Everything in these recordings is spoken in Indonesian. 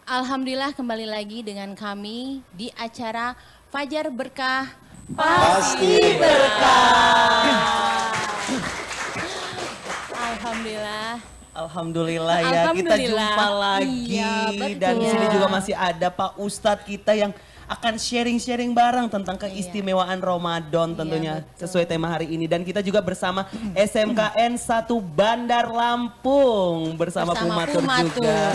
Alhamdulillah kembali lagi dengan kami di acara Fajar Berkah Pasti berkah. Alhamdulillah. Alhamdulillah ya, kita Alhamdulillah. jumpa lagi. Iya, betul. Dan di sini juga masih ada Pak Ustadz kita yang akan sharing-sharing bareng tentang keistimewaan Ramadan tentunya betul. sesuai tema hari ini. Dan kita juga bersama SMKN 1 Bandar Lampung bersama Pumatur juga.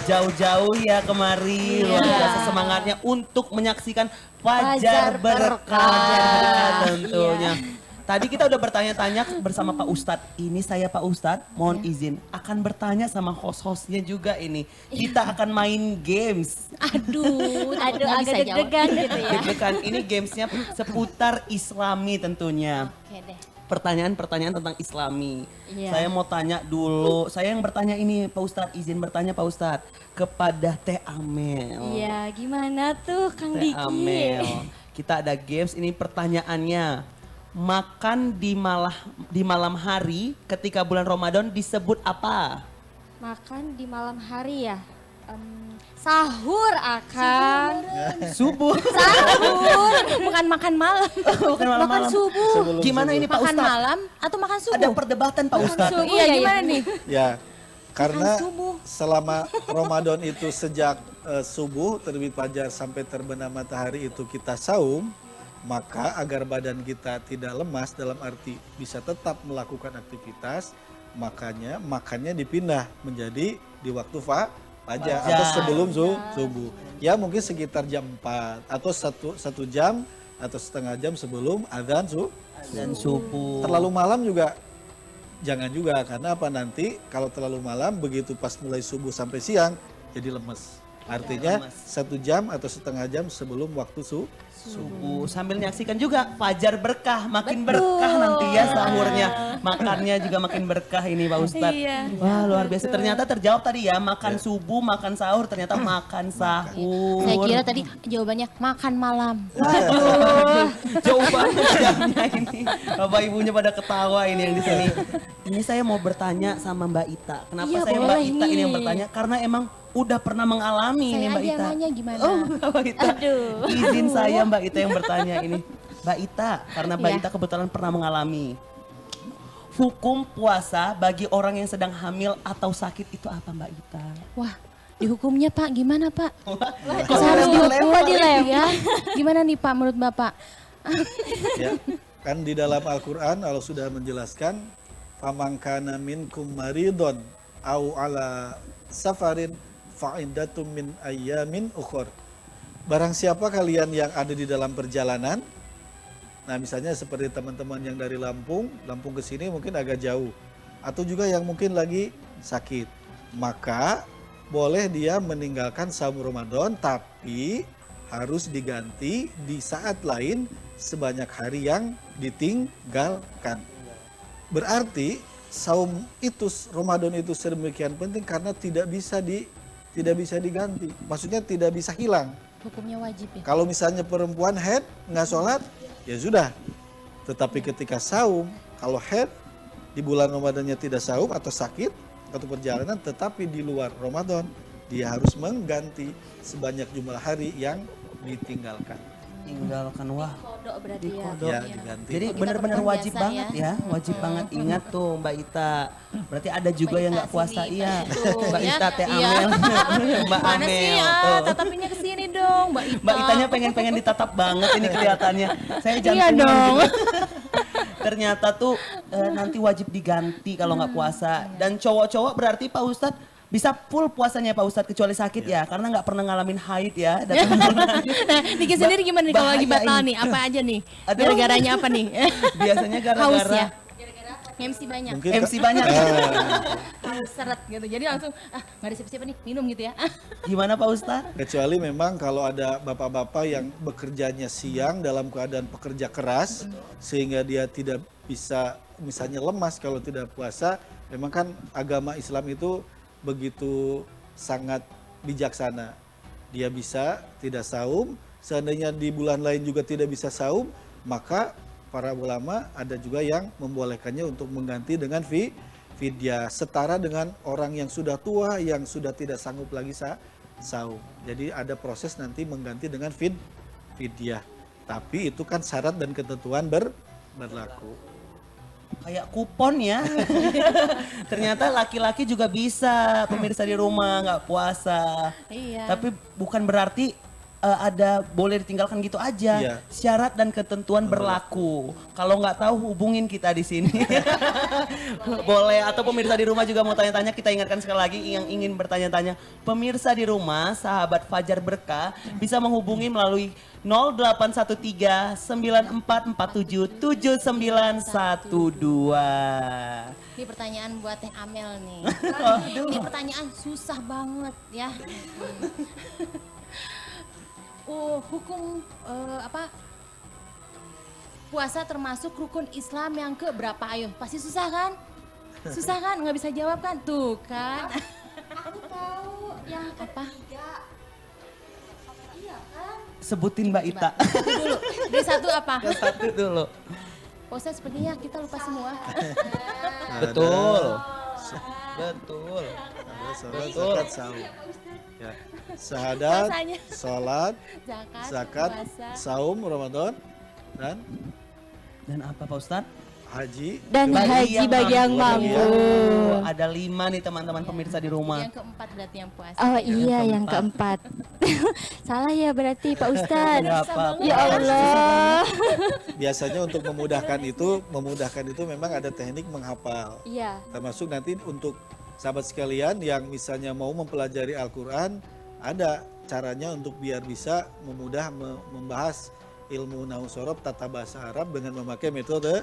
Jauh-jauh ya kemari, luar biasa semangatnya untuk menyaksikan Fajar Berkah tentunya. Tadi kita udah bertanya-tanya bersama Pak Ustadz. Ini saya Pak Ustadz, mohon izin akan bertanya sama host-hostnya juga ini. Kita akan main games. Aduh, Aduh, nggak agak bisa jawab. deg-degan gitu ya. Deg-degan, ini gamesnya seputar Islami tentunya. Oke deh. Pertanyaan-pertanyaan tentang Islami. Iya. Saya mau tanya dulu, saya yang bertanya ini Pak Ustadz, izin bertanya Pak Ustadz kepada Teh Amel. Iya, gimana tuh Kang Teh Diki? Amel, kita ada games, ini pertanyaannya. Makan di malam hari ketika bulan Ramadan disebut apa? Makan di malam hari ya? Sahur Akang. Subuh. Sahur. Bukan makan malam. Bukan Makan malam-malam. subuh. Gimana ini Pak Makan Ustadz? malam atau makan subuh? Ada perdebatan Pak Ustadz. subuh. Iya, Iya, gimana iya. nih? Ya, karena subuh. selama Ramadan itu sejak subuh terbit fajar sampai terbenam matahari itu kita saum, maka agar badan kita tidak lemas dalam arti bisa tetap melakukan aktivitas, makanya makannya dipindah menjadi di waktu fajar atau sebelum subuh. Ya mungkin sekitar jam 4 atau satu jam atau setengah jam sebelum adzan Dan subuh. Terlalu malam juga jangan juga, karena apa, nanti kalau terlalu malam begitu pas mulai subuh sampai siang jadi lemes. Artinya 1 jam atau setengah jam sebelum waktu Subuh sambil menyaksikan juga Fajar Berkah, makin berkah nanti ya sahurnya, makannya juga makin berkah ini Pak Ustadz. Iya. Wah luar biasa, ternyata terjawab tadi ya, makan subuh, makan sahur, ternyata makan sahur. Saya kira tadi jawabannya makan malam. Jauh banget jamnya ini. Bapak ibunya pada ketawa ini yang di sini. Ini saya mau bertanya sama Mbak Ita. Kenapa Iya, saya Mbak boleh Ita ini yang nih. bertanya? Karena emang udah pernah mengalami ini Saya Mbak aja yang Ita. nanya gimana. Oh, Mbak Ita. Aduh. Izin saya Mbak Ita yang bertanya ini. Mbak Ita, karena Mbak Iya. Ita kebetulan pernah mengalami. Hukum puasa bagi orang yang sedang hamil atau sakit itu apa Mbak Ita? Wah, dihukumnya Pak gimana Pak? Kok Harus dihukum dilempar? ya? Gimana nih Pak menurut Bapak? ya. Kan di dalam Al-Quran Allah sudah menjelaskan faman kana minkum maridon au ala safarin fa'iddatum min ayyamin ukhur. Barang siapa kalian yang ada di dalam perjalanan, nah misalnya seperti teman-teman yang dari Lampung ke sini mungkin agak jauh, atau juga yang mungkin lagi sakit, maka boleh dia meninggalkan saum Ramadan, tapi harus diganti di saat lain sebanyak hari yang ditinggalkan. Berarti saum itu, Ramadan itu sedemikian penting karena tidak bisa diganti. Maksudnya tidak bisa hilang. Hukumnya wajib ya? Kalau misalnya perempuan head nggak sholat, ya sudah. Tetapi ketika saum, kalau head di bulan Ramadannya tidak saum atau sakit atau perjalanan, tetapi di luar Ramadan, dia harus mengganti sebanyak jumlah hari yang ditinggalkan. Tinggalkan, wah. Kodok berarti ya. Ya, diganti. Jadi Kita benar-benar pernah wajib biasa banget ya, wajib banget ingat tuh Mbak Ita. Berarti ada juga yang nggak puasa, iya. Mbak Ita, Teh Amel, Mbak Mana sih? Amel. Ah, tuh. tatapinya ke sini dong, Mbak Ita. Mbak Itanya pengen ditatap banget ini kelihatannya. Saya jantungan Iya dong. gitu. Ternyata tuh nanti wajib diganti kalau nggak puasa. Dan cowok-cowok berarti Pak Ustadz bisa full puasanya Pak Ustadz kecuali sakit ya, karena nggak pernah ngalamin haid ya. Nah, Diki sendiri gimana nih kalau lagi Bahaya batal ini. nih? Apa aja nih? Aduh. Gara-garanya apa nih? Biasanya Haus gara-gara ya? MC banyak. Mungkin MC banyak. Haus seret gitu. Jadi langsung, nggak ada siapa-siapa nih, minum gitu ya. Gimana Pak Ustadz? kecuali memang kalau ada bapak-bapak yang bekerjanya siang dalam keadaan pekerja keras sehingga dia tidak bisa misalnya lemas kalau tidak puasa. Memang kan agama Islam itu begitu sangat bijaksana. Dia bisa tidak saum, seandainya di bulan lain juga tidak bisa saum, maka para ulama ada juga yang membolehkannya untuk mengganti dengan fidyah setara dengan orang yang sudah tua yang sudah tidak sanggup lagi saum. Jadi ada proses nanti mengganti dengan fidyah. Tapi itu kan syarat dan ketentuan berlaku. Kayak kupon ya. Ternyata laki-laki juga bisa pemirsa di rumah nggak puasa. Iya. Tapi bukan berarti ada boleh ditinggalkan gitu aja. Iya. Syarat dan ketentuan berlaku. Kalau nggak tahu hubungin kita di sini. Boleh. Atau pemirsa di rumah juga mau tanya-tanya, kita ingatkan sekali lagi yang ingin bertanya-tanya. Pemirsa di rumah, sahabat Fajar Berkah bisa menghubungi melalui 0813 9447 7912. Ini pertanyaan buat Teh Amel nih. Ini pertanyaan susah banget ya. Hukum puasa termasuk rukun Islam yang ke berapa? Ayo, pasti susah kan? Susah kan? Nggak bisa jawab kan? Tuh kan. Aku tahu yang Apa? ketiga. Iya kan? Sebutin Mbak Ita. Satu dulu. Dari satu apa? Satu dulu. Pak Ustadz sepertinya kita lupa semua. Betul. Betul. Ada sholat, zakat, saum. Ya. Syahadat, Puasanya. sholat, Zakat, zakat, puasa. saum Ramadan, dan Dan apa Pak Ustadz? haji. Dan haji bagi yang mampu. Ada 5 nih teman-teman pemirsa di rumah. Yang keempat berarti yang puasa. Oh ya. iya yang keempat. Salah ya berarti Pak Ustadz. Nggak apa-apa. Ya Allah. Biasanya untuk memudahkan itu memang ada teknik menghafal. Iya. Termasuk nanti untuk sahabat sekalian yang misalnya mau mempelajari Al-Quran, ada caranya untuk biar bisa membahas ilmu nahwu sorof tata bahasa Arab dengan memakai metode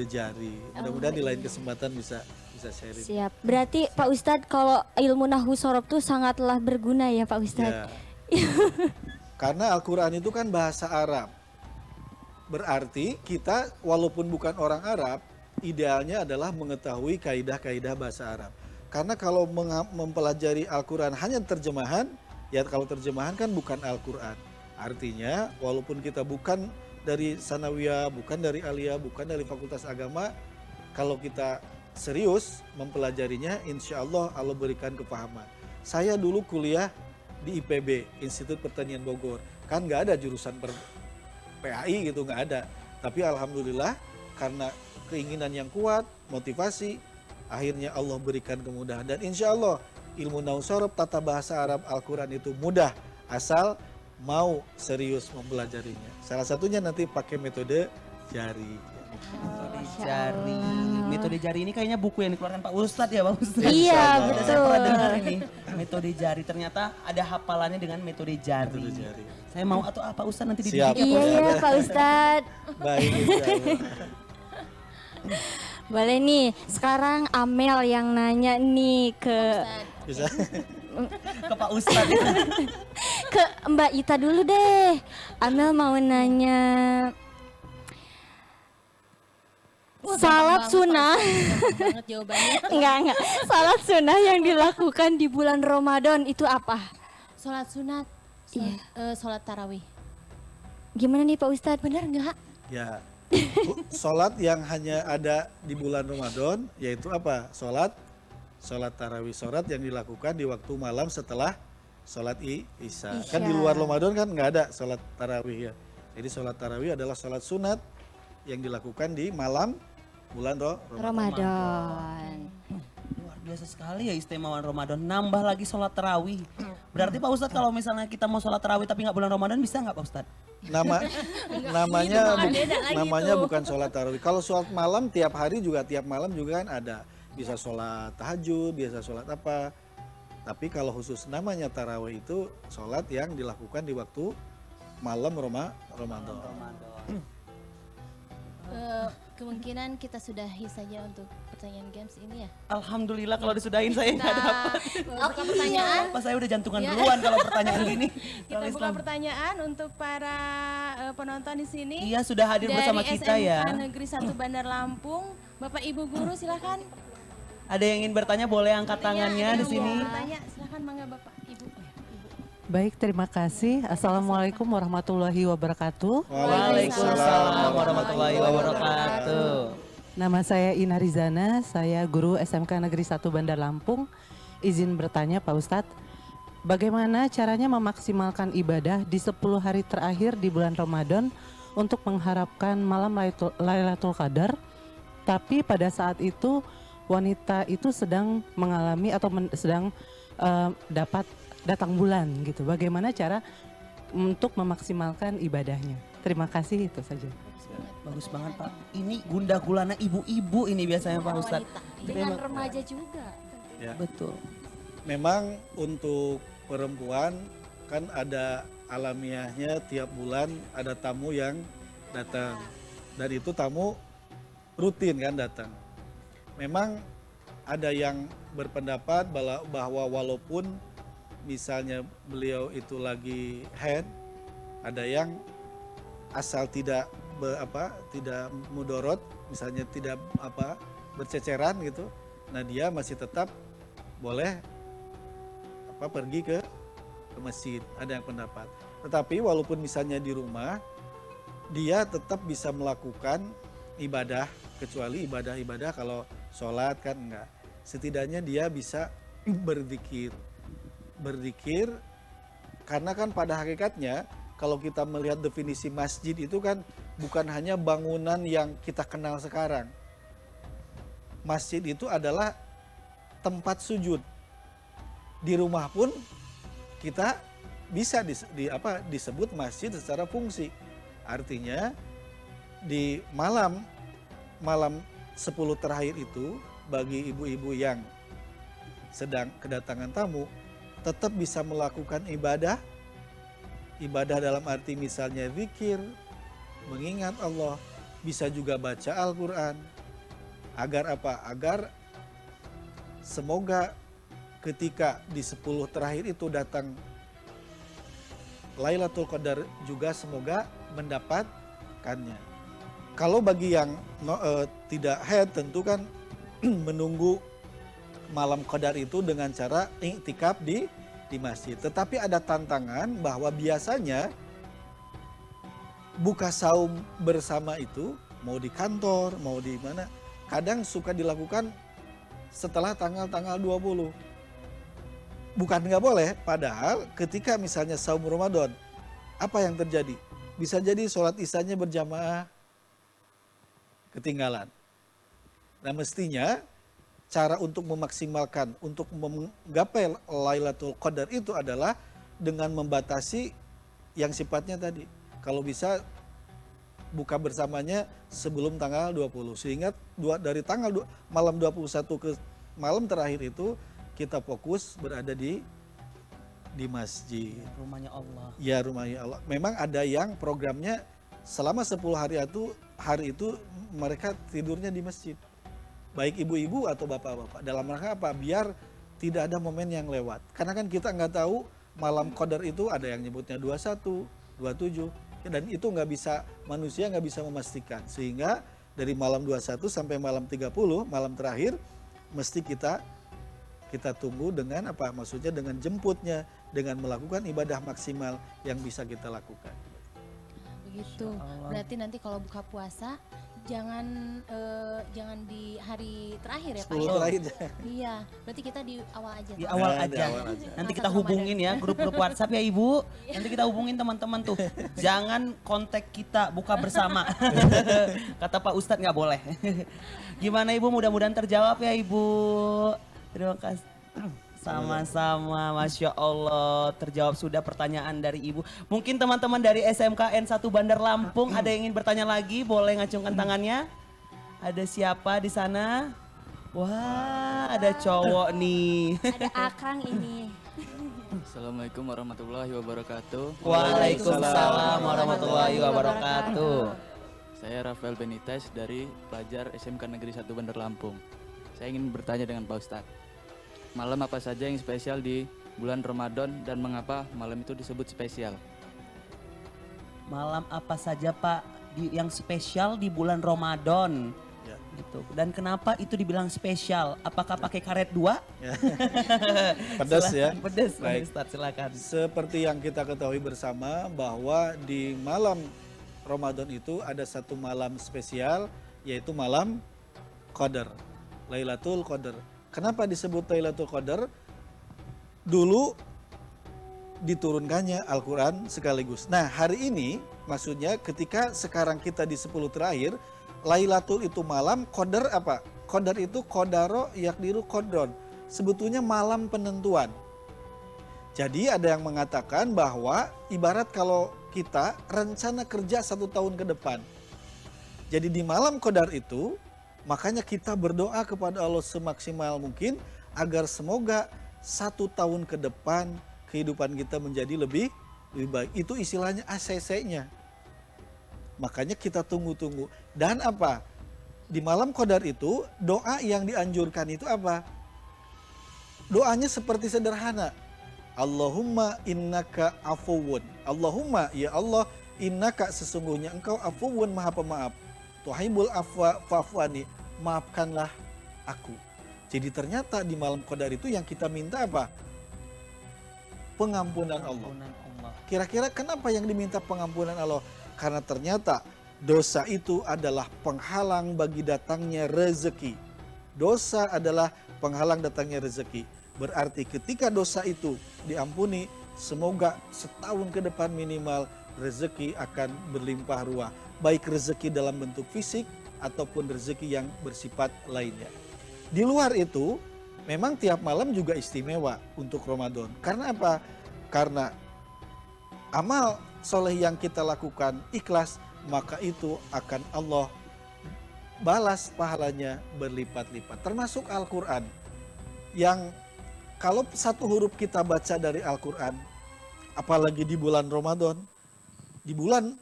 jari. Mudah-mudahan di lain kesempatan bisa sharing. Siap. Berarti Pak Ustadz kalau ilmu nahwu sorof tuh sangatlah berguna ya Pak Ustadz. Ya. Karena Al-Quran itu kan bahasa Arab. Berarti kita walaupun bukan orang Arab, idealnya adalah mengetahui kaidah-kaidah bahasa Arab. Karena kalau mempelajari Al-Quran hanya terjemahan, ya kalau terjemahan kan bukan Al-Quran. Artinya walaupun kita bukan dari Sanawiyah, bukan dari Aliyah, bukan dari Fakultas Agama, kalau kita serius mempelajarinya, insya Allah Allah berikan kepahaman. Saya dulu kuliah di IPB, Institut Pertanian Bogor. Kan nggak ada jurusan PAI gitu, nggak ada. Tapi alhamdulillah karena keinginan yang kuat, motivasi, akhirnya Allah berikan kemudahan. Dan insya Allah ilmu nahwu sorof tata bahasa Arab Al-Quran itu mudah asal mau serius mempelajarinya. Salah satunya nanti pakai metode jari. Metode jari. Metode jari ini kayaknya buku yang dikeluarkan Pak Ustadz ya Pak Ustadz. Iya Saya pernah dengar betul. ini. Metode jari, ternyata ada hafalannya dengan metode jari. Metode jari. Saya mau atau Pak Ustadz nanti Siap. dididik ya Iya Pak Ustadz. ya Pak Ustadz. Baik, insya Allah. Boleh nih. Sekarang Amel yang nanya nih ke Bisa? Ke Pak Ustadz. Ya. ke Mbak Ita dulu deh. Amel mau nanya. Salat sunnah. Gampang banget jawabannya. Enggak. Salat sunnah yang dilakukan di bulan Ramadan itu apa? Sholat sunat, sholat tarawih. Gimana nih Pak Ustadz? Bener nggak? Ya, sholat yang hanya ada di bulan Ramadan yaitu apa? Sholat tarawih, sholat yang dilakukan di waktu malam setelah sholat Isya. Kan di luar Ramadan kan nggak ada sholat tarawih ya. Jadi sholat tarawih adalah sholat sunat yang dilakukan di malam bulan Ramadan. Luar biasa sekali ya istimewaan Ramadan. Nambah lagi sholat tarawih. Berarti Pak Ustadz kalau misalnya kita mau sholat tarawih tapi nggak bulan Ramadan bisa nggak Pak Ustadz? Namanya bukan sholat tarawih. Kalau sholat malam tiap malam juga kan ada. Bisa sholat tahajud, biasa sholat apa. Tapi kalau khusus namanya tarawih itu sholat yang dilakukan di waktu malam Ramadan. Kemungkinan kita sudahi saja untuk pertanyaan games ini ya. Alhamdulillah kalau disudahin saya nggak dapat. Buka pertanyaan. Pas saya udah jantungan Ya. duluan kalau pertanyaan gini. Kita Kalau buka Islam. pertanyaan untuk para penonton di sini. Iya sudah hadir bersama kita ya. SMK Negeri 1 Bandar Lampung. Bapak Ibu guru silakan. Ada yang ingin bertanya boleh angkat tangannya di sini. Bertanya silakan mangga Bapak Ibu. Baik, terima kasih. Assalamualaikum warahmatullahi wabarakatuh. Waalaikumsalam warahmatullahi wabarakatuh. Nama saya Ina Rizana, saya guru SMK Negeri 1 Bandar Lampung. Izin bertanya Pak Ustadz, bagaimana caranya memaksimalkan ibadah di 10 hari terakhir di bulan Ramadan untuk mengharapkan malam Lailatul Qadar, tapi pada saat itu wanita itu sedang mengalami atau sedang dapat datang bulan gitu. Bagaimana cara untuk memaksimalkan ibadahnya? Terima kasih, itu saja. Bagus banget Pak. Ini gundah gulana ibu-ibu ini biasanya Pak Ustadz. Wanita. Dengan remaja juga. Ya. Betul. Memang untuk perempuan kan ada alamiahnya tiap bulan ada tamu yang datang. Dan itu tamu rutin kan datang. Memang ada yang berpendapat bahwa walaupun misalnya beliau itu lagi haid, ada yang asal tidak tidak mudorot, misalnya tidak berceceran gitu, nah dia masih tetap boleh pergi ke masjid. Ada yang pendapat. Tetapi walaupun misalnya di rumah, dia tetap bisa melakukan ibadah, kecuali ibadah-ibadah kalau sholat kan enggak. Setidaknya dia bisa berzikir. Berzikir karena kan pada hakikatnya kalau kita melihat definisi masjid itu kan bukan hanya bangunan yang kita kenal sekarang. Masjid itu adalah tempat sujud. Di rumah pun kita bisa disebut masjid secara fungsi. Artinya di malam 10 terakhir itu bagi ibu-ibu yang sedang kedatangan tamu tetap bisa melakukan ibadah dalam arti misalnya zikir, mengingat Allah, bisa juga baca Al-Quran. Agar apa? Agar semoga ketika di 10 terakhir itu datang Lailatul Qadar juga semoga mendapatkannya. Kalau bagi yang tidak haid tentu kan menunggu malam Qadar itu dengan cara iktikaf di masjid. Tetapi ada tantangan bahwa biasanya buka saum bersama itu mau di kantor, mau di mana, kadang suka dilakukan setelah tanggal 20. Bukan nggak boleh, padahal ketika misalnya saum Ramadan, apa yang terjadi? Bisa jadi sholat isyanya berjamaah ketinggalan. Nah mestinya cara untuk memaksimalkan, untuk menggapai Lailatul Qadar itu adalah dengan membatasi yang sifatnya tadi. Kalau bisa buka bersamanya sebelum tanggal 20. Sehingga dari malam 21 ke malam terakhir itu kita fokus berada di masjid. Rumahnya Allah. Ya, rumahnya Allah. Memang ada yang programnya selama 10 hari itu mereka tidurnya di masjid. Baik ibu-ibu atau bapak-bapak. Dalam rangka apa? Biar tidak ada momen yang lewat. Karena kan kita nggak tahu malam Qadar itu ada yang nyebutnya 21, 27. Dan itu manusia nggak bisa memastikan. Sehingga dari malam 21 sampai malam 30, malam terakhir, mesti kita tunggu dengan apa? Maksudnya dengan jemputnya, dengan melakukan ibadah maksimal yang bisa kita lakukan. Begitu. Berarti nanti kalau buka puasa jangan di hari terakhir ya Pak. 10 terakhir. Iya, berarti kita di awal aja. Di Pak. awal Di aja. awal aja. Nanti kita hubungin ya grup-grup WhatsApp ya Ibu. Nanti kita hubungin teman-teman tuh. Jangan kontak kita buka bersama. Kata Pak Ustadz nggak boleh. Gimana Ibu? Mudah-mudahan terjawab ya Ibu. Terima kasih. Sama-sama, Masya Allah, terjawab sudah pertanyaan dari Ibu. Mungkin teman-teman dari SMKN 1 Bandar Lampung ada yang ingin bertanya lagi, boleh ngacungkan tangannya. Ada siapa di sana? Wah, ada cowok nih. Ada Akang ini. Assalamualaikum warahmatullahi wabarakatuh. Waalaikumsalam warahmatullahi wabarakatuh. Saya Rafael Benitez dari pelajar SMK Negeri 1 Bandar Lampung. Saya ingin bertanya dengan Pak Ustadz. Malam apa saja yang spesial di bulan Ramadan dan mengapa malam itu disebut spesial? Malam apa saja Pak yang spesial di bulan Ramadan? Ya. Gitu. Dan kenapa itu dibilang spesial? Apakah pakai karet 2? Ya. Pedas ya. Pedas, Baik. Ustadz, silakan. Seperti yang kita ketahui bersama bahwa di malam Ramadan itu ada satu malam spesial, yaitu malam Qadar, Lailatul Qadar. Kenapa disebut Lailatul Qadar? Dulu diturunkannya Al-Quran sekaligus. Nah hari ini maksudnya ketika sekarang kita di 10 terakhir, Lailatul itu malam, Qadar apa? Qadar itu Qadaro yakdiru Qadron. Sebetulnya malam penentuan. Jadi ada yang mengatakan bahwa ibarat kalau kita rencana kerja 1 tahun ke depan. Jadi di malam Qadar itu, makanya kita berdoa kepada Allah semaksimal mungkin agar semoga 1 tahun ke depan kehidupan kita menjadi lebih baik. Itu istilahnya ACC-nya. Makanya kita tunggu-tunggu. Dan apa? Di malam Qadar itu doa yang dianjurkan itu apa? Doanya seperti sederhana. Allahumma innaka afuwun. Allahumma ya Allah innaka sesungguhnya engkau afuwun maha pemaaf. Tuhaibul afwa fa'fuani. Maafkanlah aku. Jadi ternyata di malam Qadar itu yang kita minta apa? Pengampunan Allah. Kira-kira kenapa yang diminta pengampunan Allah? Karena ternyata dosa itu adalah penghalang bagi datangnya rezeki. Dosa adalah penghalang datangnya rezeki. Berarti ketika dosa itu diampuni, semoga setahun ke depan minimal rezeki akan berlimpah ruah. Baik rezeki dalam bentuk fisik ataupun rezeki yang bersifat lainnya. Di luar itu, memang tiap malam juga istimewa untuk Ramadan. Karena apa? Karena amal soleh yang kita lakukan ikhlas, maka itu akan Allah balas pahalanya berlipat-lipat. Termasuk Al-Quran. Yang kalau satu huruf kita baca dari Al-Quran, apalagi di bulan Ramadan, di bulan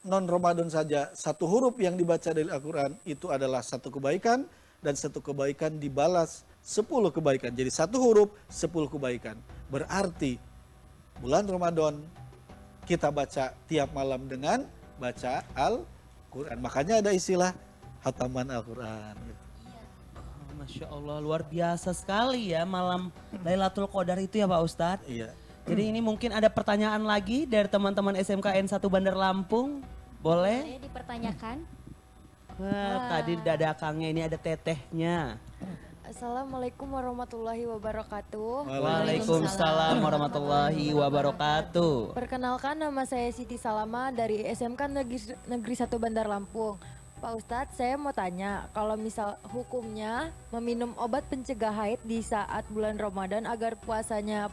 non-Ramadan saja, satu huruf yang dibaca dari Al-Quran itu adalah satu kebaikan, dan satu kebaikan dibalas 10 kebaikan. Jadi satu huruf 10 kebaikan. Berarti bulan Ramadan kita baca tiap malam dengan baca Al-Quran. Makanya ada istilah hataman Al-Quran. Masya Allah, luar biasa sekali ya malam Lailatul Qadar itu ya Pak Ustadz. Iya. Jadi ini mungkin ada pertanyaan lagi dari teman-teman SMKN 1 Bandar Lampung. Boleh? Boleh dipertanyakan? Wah, tadi dadakangnya ini ada tetehnya. Assalamualaikum warahmatullahi wabarakatuh. Waalaikumsalam warahmatullahi wabarakatuh. Perkenalkan, nama saya Siti Salama dari SMK Negeri 1 Bandar Lampung. Pak Ustadz, saya mau tanya, kalau misal hukumnya meminum obat pencegah haid di saat bulan Ramadan agar puasanya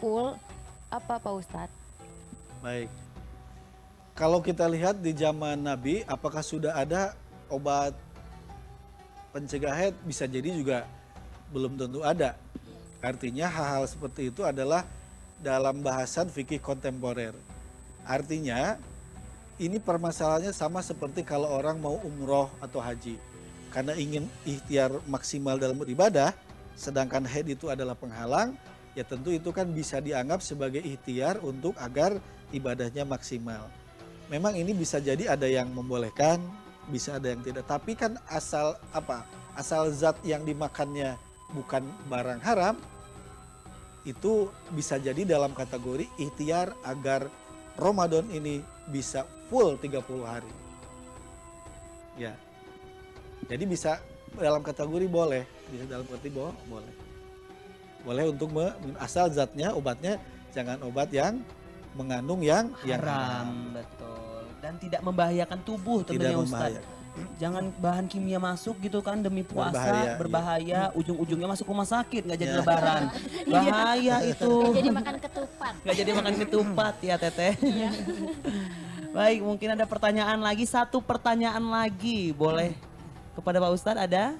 full, apa Pak Ustadz? Baik. Kalau kita lihat di zaman Nabi, apakah sudah ada obat pencegah haid? Bisa jadi juga belum tentu ada. Artinya hal-hal seperti itu adalah dalam bahasan fikih kontemporer. Artinya ini permasalahannya sama seperti kalau orang mau umroh atau haji. Karena ingin ikhtiar maksimal dalam beribadah, sedangkan haid itu adalah penghalang, ya tentu itu kan bisa dianggap sebagai ikhtiar untuk agar ibadahnya maksimal. Memang ini bisa jadi ada yang membolehkan, bisa ada yang tidak. Tapi kan asal apa? Asal zat yang dimakannya bukan barang haram, itu bisa jadi dalam kategori ikhtiar agar Ramadan ini bisa full 30 hari. Ya. Jadi bisa dalam kategori boleh, bisa dalam kategori boleh. Boleh untuk asal zatnya, obatnya jangan obat yang mengandung yang Haram, betul. Dan tidak membahayakan tubuh tentunya Ustaz. Jangan bahan kimia masuk gitu kan demi puasa, berbahaya, ujung-ujungnya masuk rumah sakit, nggak jadi lebaran. Bahaya itu. Nggak jadi makan ketupat. Nggak jadi makan ketupat ya Teteh. Baik, mungkin ada pertanyaan lagi, satu pertanyaan lagi. Boleh kepada Pak Ustadz ada?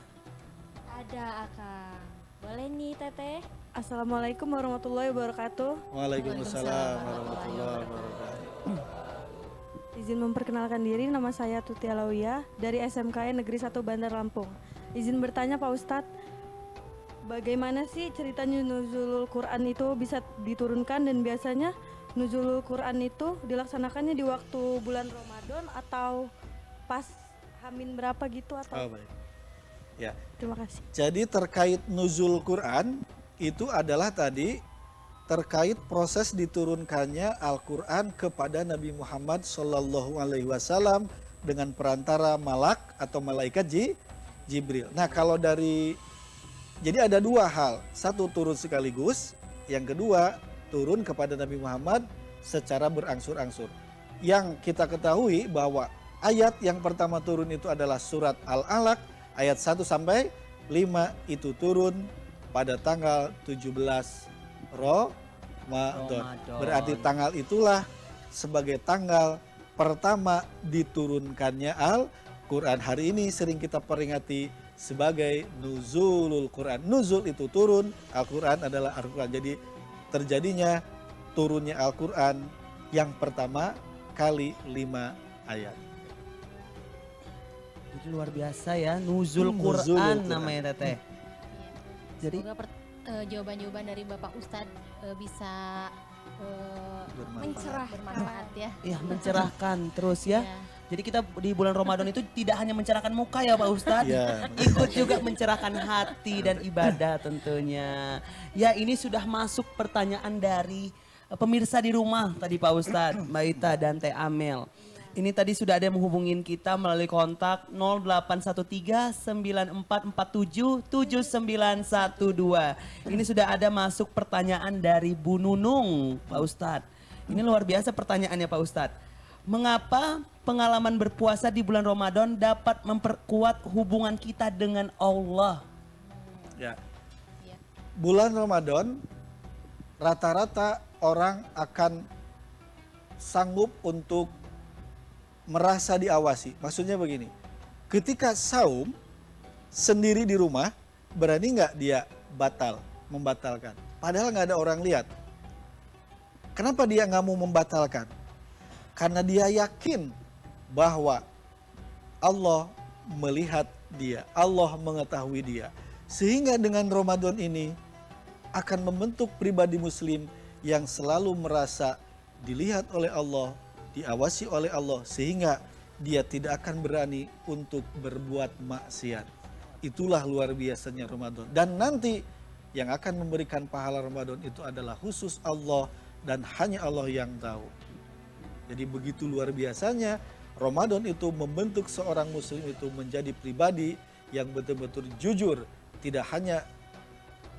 Ada Akang. Boleh nih Teteh. Assalamualaikum warahmatullahi wabarakatuh. Waalaikumsalam warahmatullahi wabarakatuh. Izin memperkenalkan diri, nama saya Tuti Alawiyah dari SMKN Negeri 1 Bandar Lampung. Izin bertanya Pak Ustadz, bagaimana sih ceritanya nuzulul Quran itu bisa diturunkan dan biasanya nuzulul Quran itu dilaksanakannya di waktu bulan Ramadan atau pas Hamin berapa gitu atau? Oh, baik. Ya. Terima kasih. Jadi terkait nuzul Quran itu adalah tadi terkait proses diturunkannya Al-Quran kepada Nabi Muhammad SAW dengan perantara malak atau malaikat Jibril. Nah kalau dari, jadi ada dua hal, satu turun sekaligus, yang kedua turun kepada Nabi Muhammad secara berangsur-angsur. Yang kita ketahui bahwa ayat yang pertama turun itu adalah surat Al-Alaq ayat 1 sampai 5 itu turun pada tanggal 17 Ramadan. Berarti tanggal itulah sebagai tanggal pertama diturunkannya Al-Quran. Hari ini sering kita peringati sebagai nuzulul Quran. Nuzul itu turun, Al-Quran adalah Al-Quran. Jadi terjadinya turunnya Al-Quran yang pertama kali 5 ayat. Jadi luar biasa ya, nuzul Nuzulul Quran Quran. namanya Teteh. Jadi Semoga jawaban-jawaban dari Bapak Ustadz bisa bermanfaat ya. ya mencerahkan terus ya. Iya. Jadi kita di bulan Ramadan itu tidak hanya mencerahkan muka ya Pak Ustadz, Iya. ikut juga mencerahkan hati dan ibadah tentunya. Ya ini sudah masuk pertanyaan dari pemirsa di rumah tadi Pak Ustadz, Mbak Ita dan Teh Amel. Ini tadi sudah ada yang menghubungin kita melalui kontak 0813 9447 7912. Ini sudah ada masuk pertanyaan dari Bu Nunung Pak Ustadz. Ini luar biasa pertanyaannya Pak Ustadz. Mengapa pengalaman berpuasa di bulan Ramadan dapat memperkuat hubungan kita dengan Allah? Ya. Iya. Bulan Ramadan rata-rata orang akan sanggup untuk merasa diawasi. Maksudnya begini, ketika saum sendiri di rumah, berani nggak dia membatalkan? Padahal nggak ada orang lihat. Kenapa dia nggak mau membatalkan? Karena dia yakin bahwa Allah melihat dia, Allah mengetahui dia. Sehingga dengan Ramadan ini akan membentuk pribadi muslim yang selalu merasa dilihat oleh Allah, diawasi oleh Allah, sehingga dia tidak akan berani untuk berbuat maksiat. Itulah luar biasanya Ramadan. Dan nanti yang akan memberikan pahala Ramadan itu adalah khusus Allah dan hanya Allah yang tahu. Jadi begitu luar biasanya Ramadan itu membentuk seorang muslim itu menjadi pribadi yang betul-betul jujur, tidak hanya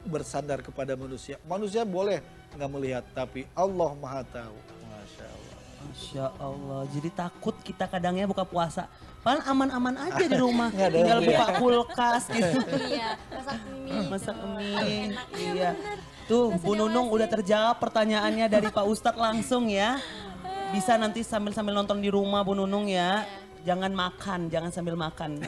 bersandar kepada manusia. Manusia boleh nggak melihat, tapi Allah Maha tahu. Masya Allah. Masya Allah, jadi takut kita kadangnya buka puasa. Padahal aman-aman aja di rumah, Nggak ada tinggal yang buka kulkas gitu. Iya, masak mie. Masak mie, iya. Tuh Bu Nunung udah terjawab pertanyaannya dari Pak Ustadz langsung ya. Bisa nanti sambil-sambil nonton di rumah Bu Nunung ya. Jangan makan, jangan sambil makan.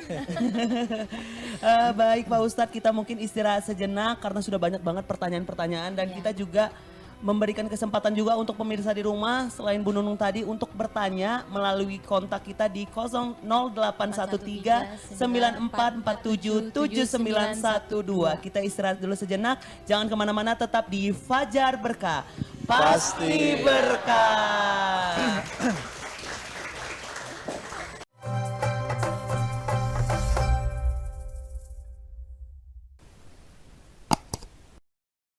Baik Pak Ustadz, kita mungkin istirahat sejenak karena sudah banyak banget pertanyaan-pertanyaan. Dan kita juga memberikan kesempatan juga untuk pemirsa di rumah selain Bu Nunung tadi untuk bertanya melalui kontak kita di 0813 9447 7912. Kita istirahat dulu sejenak, jangan kemana-mana, tetap di Fajar Berkah. Pasti berkah.